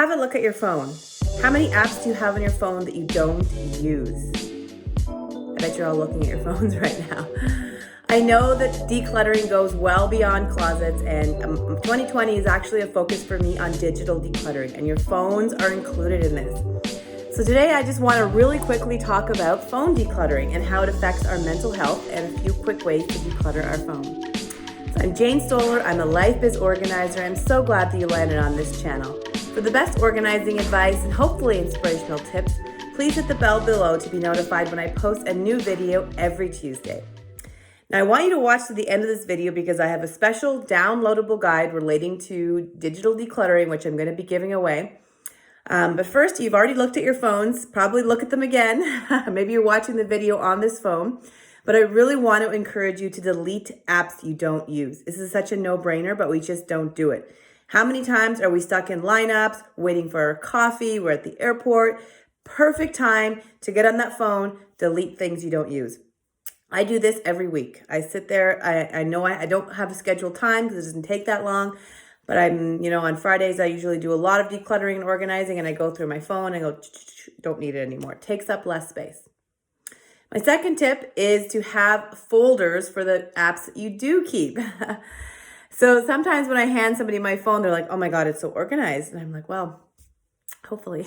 Have a look at your phone. How many apps do you have on your phone that you don't use? I bet you're all looking at your phones right now. I know that decluttering goes well beyond closets, and 2020 is actually a focus for me on digital decluttering, and your phones are included in this. So today I just want to really quickly talk about phone decluttering and how it affects our mental health and a few quick ways to declutter our phone. So I'm Jane Stoller. I'm a Life Biz organizer. I'm so glad that you landed on this channel. For the best organizing advice and hopefully inspirational tips, please hit the bell below to be notified when I post a new video every Tuesday. Now I want you to watch to the end of this video because I have a special downloadable guide relating to digital decluttering, which I'm going to be giving away. But first, you've already looked at your phones, probably look at them again. Maybe you're watching the video on this phone, but I really want to encourage you to delete apps you don't use. This is such a no-brainer, but we just don't do it. How many times are we stuck in lineups, waiting for our coffee, we're at the airport? Perfect time to get on that phone, delete things you don't use. I do this every week. I sit there, I know I don't have a scheduled time because it doesn't take that long, but on Fridays, I usually do a lot of decluttering and organizing, and I go through my phone and go, don't need it anymore. It takes up less space. My second tip is to have folders for the apps that you do keep. So sometimes when I hand somebody my phone, they're like, oh my God, it's so organized. And I'm like, well, hopefully.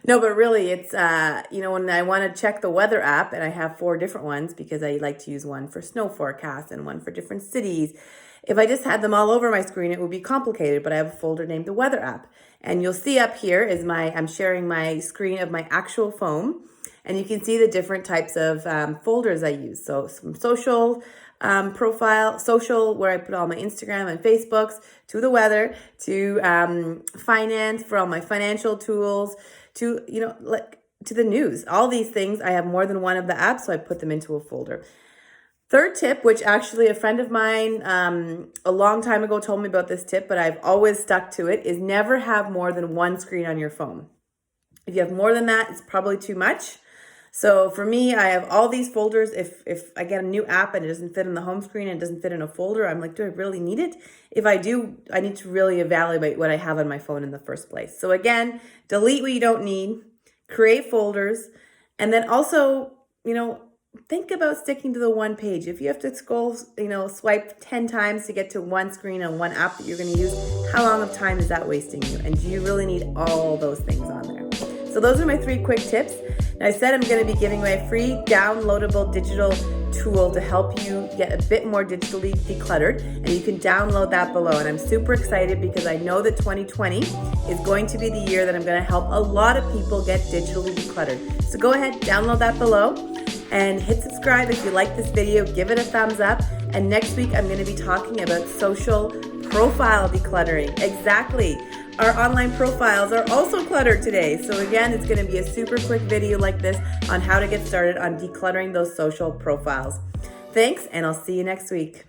No, but really it's, when I want to check the weather app, and I have 4 different ones because I like to use one for snow forecast and one for different cities. If I just had them all over my screen, it would be complicated, but I have a folder named the weather app. And you'll see up here is I'm sharing my screen of my actual phone, and you can see the different types of folders I use. So some social, social, where I put all my Instagram and Facebooks, to the weather, to finance for all my financial tools, to the news. All these things, I have more than one of the apps, so I put them into a folder. Third tip, which actually a friend of mine a long time ago told me about this tip, but I've always stuck to it, is never have more than one screen on your phone. If you have more than that, it's probably too much. So for me, I have all these folders. If I get a new app and it doesn't fit in the home screen and it doesn't fit in a folder, I'm like, do I really need it? If I do, I need to really evaluate what I have on my phone in the first place. So again, delete what you don't need, create folders, and then also, think about sticking to the one page. If you have to scroll, swipe 10 times to get to one screen on one app that you're going to use, how long of time is that wasting you? And do you really need all those things on there? So those are my 3 quick tips. Now I said I'm going to be giving away a free downloadable digital tool to help you get a bit more digitally decluttered, and you can download that below. And I'm super excited because I know that 2020 is going to be the year that I'm going to help a lot of people get digitally decluttered. So go ahead, download that below, and hit subscribe if you like this video. Give it a thumbs up. And next week I'm going to be talking about social profile decluttering. Exactly. Our online profiles are also cluttered today. So again, it's going to be a super quick video like this on how to get started on decluttering those social profiles. Thanks, and I'll see you next week.